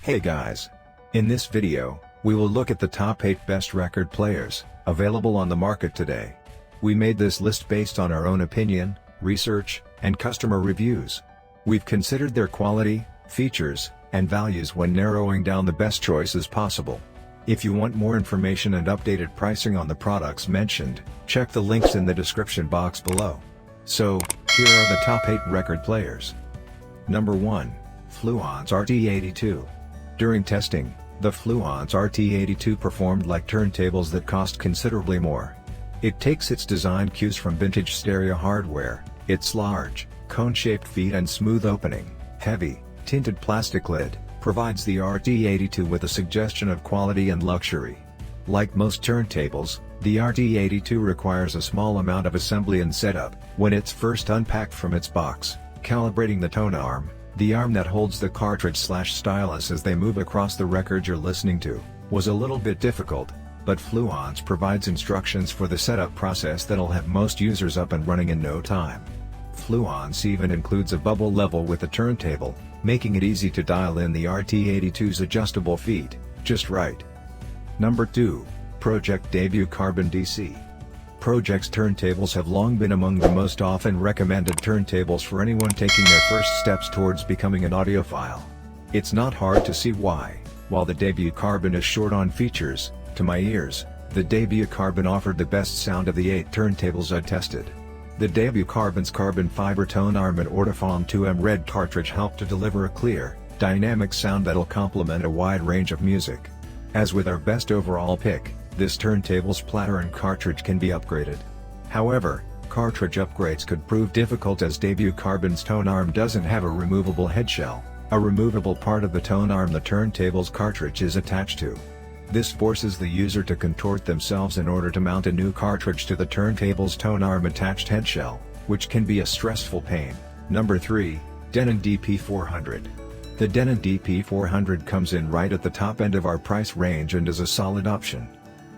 Hey guys! In this video, we will look at the top 8 best record players, available on the market today. We made this list based on our own opinion, research, and customer reviews. We've considered their quality, features, and values when narrowing down the best choices possible. If you want more information and updated pricing on the products mentioned, check the links in the description box below. So, here are the top 8 record players. Number 1. Fluence RT82. During testing, the Fluence RT82 performed like turntables that cost considerably more. It takes its design cues from vintage stereo hardware, its large, cone-shaped feet and smooth opening, heavy, tinted plastic lid, provides the RT82 with a suggestion of quality and luxury. Like most turntables, the RT82 requires a small amount of assembly and setup. When it's first unpacked from its box, calibrating the tone arm, the arm that holds the cartridge/stylus as they move across the record you're listening to, was a little bit difficult, but Fluence provides instructions for the setup process that'll have most users up and running in no time. Fluence even includes a bubble level with the turntable, making it easy to dial in the RT82's adjustable feet, just right. Number 2. Project Debut Carbon DC. Project's turntables have long been among the most often recommended turntables for anyone taking their first steps towards becoming an audiophile. It's not hard to see why. While the Debut Carbon is short on features, to my ears, the Debut Carbon offered the best sound of the 8 turntables I tested. The Debut Carbon's carbon fiber tone arm and Ortophon 2M red cartridge help to deliver a clear, dynamic sound that'll complement a wide range of music. As with our best overall pick, this turntable's platter and cartridge can be upgraded. However, cartridge upgrades could prove difficult as Debut Carbon's tone arm doesn't have a removable headshell, a removable part of the tone arm the turntable's cartridge is attached to. This forces the user to contort themselves in order to mount a new cartridge to the turntable's tone arm attached headshell, which can be a stressful pain. Number 3. Denon DP400. The Denon DP400 comes in right at the top end of our price range and is a solid option.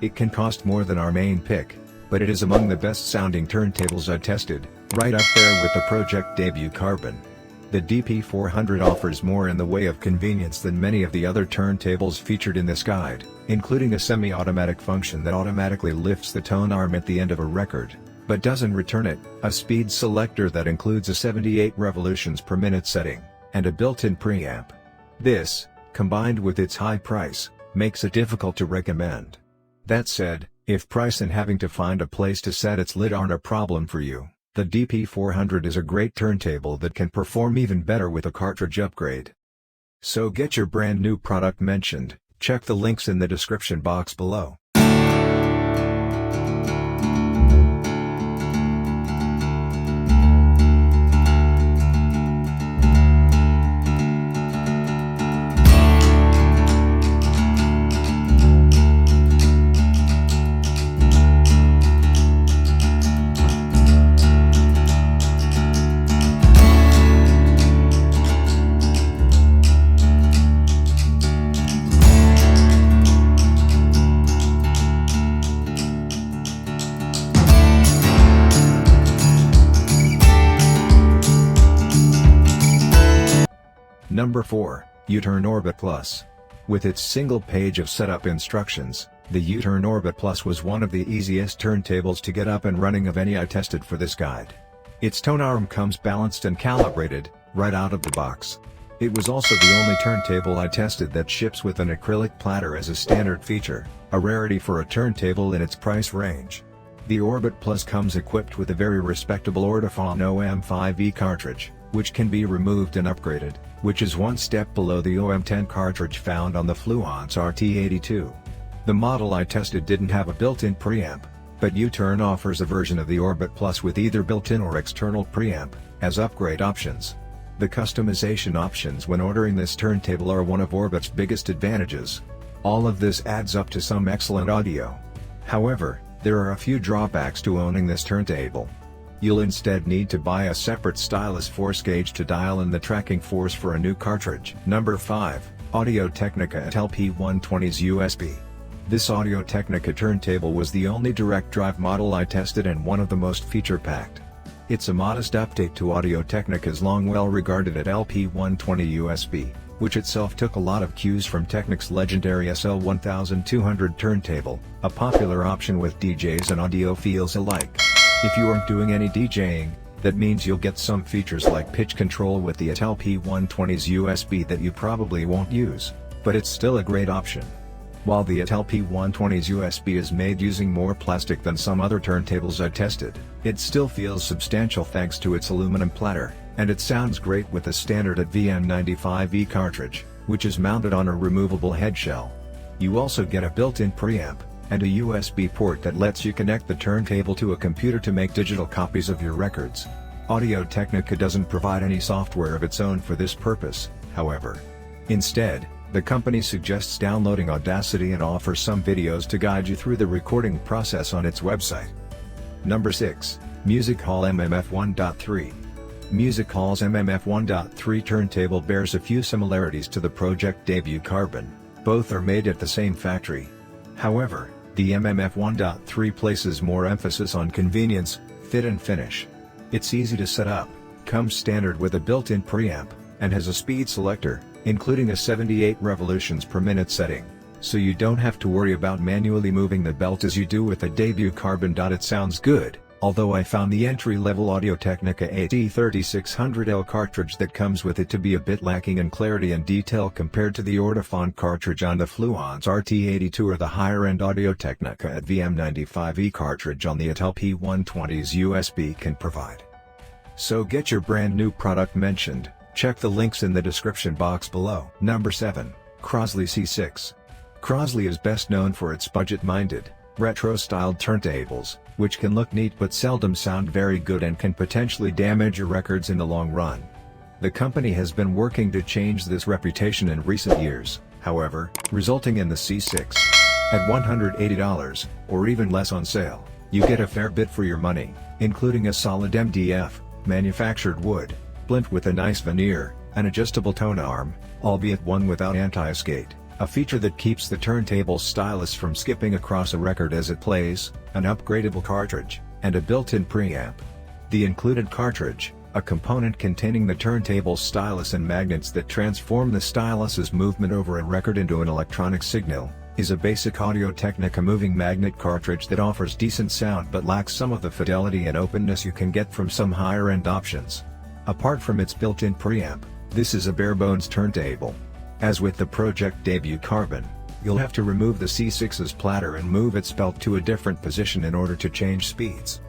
It can cost more than our main pick, but it is among the best sounding turntables I tested, right up there with the Project Debut Carbon. The DP400 offers more in the way of convenience than many of the other turntables featured in this guide, including a semi-automatic function that automatically lifts the tone arm at the end of a record, but doesn't return it, a speed selector that includes a 78 revolutions per minute setting, and a built-in preamp. This, combined with its high price, makes it difficult to recommend. That said, if price and having to find a place to set its lid aren't a problem for you, the DP400 is a great turntable that can perform even better with a cartridge upgrade. So get your brand new product mentioned, check the links in the description box below. Number 4. U-Turn Orbit Plus. With its single page of setup instructions, the U-Turn Orbit Plus was one of the easiest turntables to get up and running of any I tested for this guide. Its tone arm comes balanced and calibrated, right out of the box. It was also the only turntable I tested that ships with an acrylic platter as a standard feature, a rarity for a turntable in its price range. The Orbit Plus comes equipped with a very respectable Ortophon OM5E cartridge, which can be removed and upgraded, which is one step below the OM10 cartridge found on the Fluence RT82. The model I tested didn't have a built-in preamp, but U-Turn offers a version of the Orbit Plus with either built-in or external preamp, as upgrade options. The customization options when ordering this turntable are one of Orbit's biggest advantages. All of this adds up to some excellent audio. However, there are a few drawbacks to owning this turntable. You'll instead need to buy a separate stylus force gauge to dial in the tracking force for a new cartridge. Number 5. Audio-Technica at LP120's USB. This Audio-Technica turntable was the only direct drive model I tested and one of the most feature-packed. It's a modest update to Audio-Technica's long well regarded at LP120 USB, which itself took a lot of cues from Technic's legendary SL1200 turntable, a popular option with DJs and audiophiles alike. If you aren't doing any DJing, that means you'll get some features like pitch control with the Autel P120's USB that you probably won't use, but it's still a great option. While the Autel P120's USB is made using more plastic than some other turntables I've tested, it still feels substantial thanks to its aluminum platter, and it sounds great with the standard VM95E cartridge, which is mounted on a removable head shell. You also get a built-in preamp, and a USB port that lets you connect the turntable to a computer to make digital copies of your records. Audio-Technica doesn't provide any software of its own for this purpose, however. Instead, the company suggests downloading Audacity and offers some videos to guide you through the recording process on its website. Number 6, Music Hall MMF 1.3. Music Hall's MMF 1.3 turntable bears a few similarities to the Project Debut Carbon. Both are made at the same factory. However, the MMF 1.3 places more emphasis on convenience, fit and finish. It's easy to set up, comes standard with a built-in preamp, and has a speed selector, including a 78 revolutions per minute setting, so you don't have to worry about manually moving the belt as you do with the Debut Carbon. It sounds good, although I found the entry-level Audio-Technica AT3600L cartridge that comes with it to be a bit lacking in clarity and detail compared to the Ortofon cartridge on the Fluence RT82 or the higher-end Audio-Technica VM95E cartridge on the Autel P120's USB can provide. So get your brand new product mentioned, check the links in the description box below. Number 7, Crosley C6. Crosley is best known for its budget-minded, retro-styled turntables, which can look neat but seldom sound very good and can potentially damage your records in the long run. The company has been working to change this reputation in recent years, however, resulting in the C6. At $180, or even less on sale, you get a fair bit for your money, including a solid MDF, manufactured wood, splint with a nice veneer, an adjustable tone arm, albeit one without anti-skate, a feature that keeps the turntable's stylus from skipping across a record as it plays, an upgradable cartridge, and a built-in preamp. The included cartridge, a component containing the turntable's stylus and magnets that transform the stylus's movement over a record into an electronic signal, is a basic Audio-Technica moving magnet cartridge that offers decent sound but lacks some of the fidelity and openness you can get from some higher-end options. Apart from its built-in preamp, this is a bare-bones turntable. As with the Project Debut Carbon, you'll have to remove the C6's platter and move its belt to a different position in order to change speeds.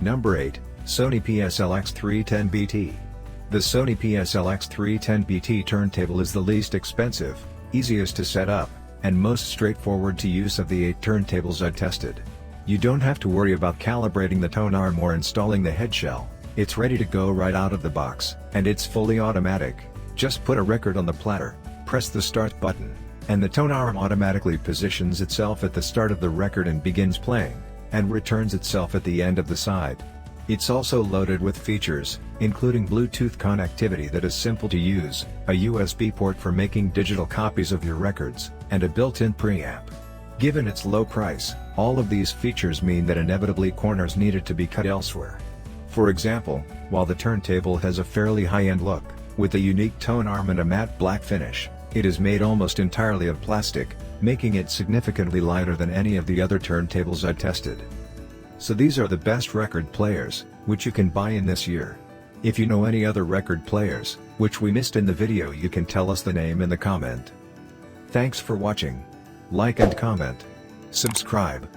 Number 8, Sony PSLX310BT. The Sony PSLX310BT turntable is the least expensive, easiest to set up, and most straightforward to use of the 8 turntables I've tested. You don't have to worry about calibrating the tone arm or installing the head shell. It's ready to go right out of the box, and it's fully automatic. Just put a record on the platter, press the start button, and the tone arm automatically positions itself at the start of the record and begins playing, and returns itself at the end of the side. It's also loaded with features, including Bluetooth connectivity that is simple to use, a USB port for making digital copies of your records, and a built-in preamp. Given its low price, all of these features mean that inevitably corners needed to be cut elsewhere. For example, while the turntable has a fairly high-end look, with a unique tone arm and a matte black finish, it is made almost entirely of plastic, making it significantly lighter than any of the other turntables I've tested. So these are the best record players, which you can buy in this year. If you know any other record players, which we missed in the video, you can tell us the name in the comment. Thanks for watching. Like and comment. Subscribe.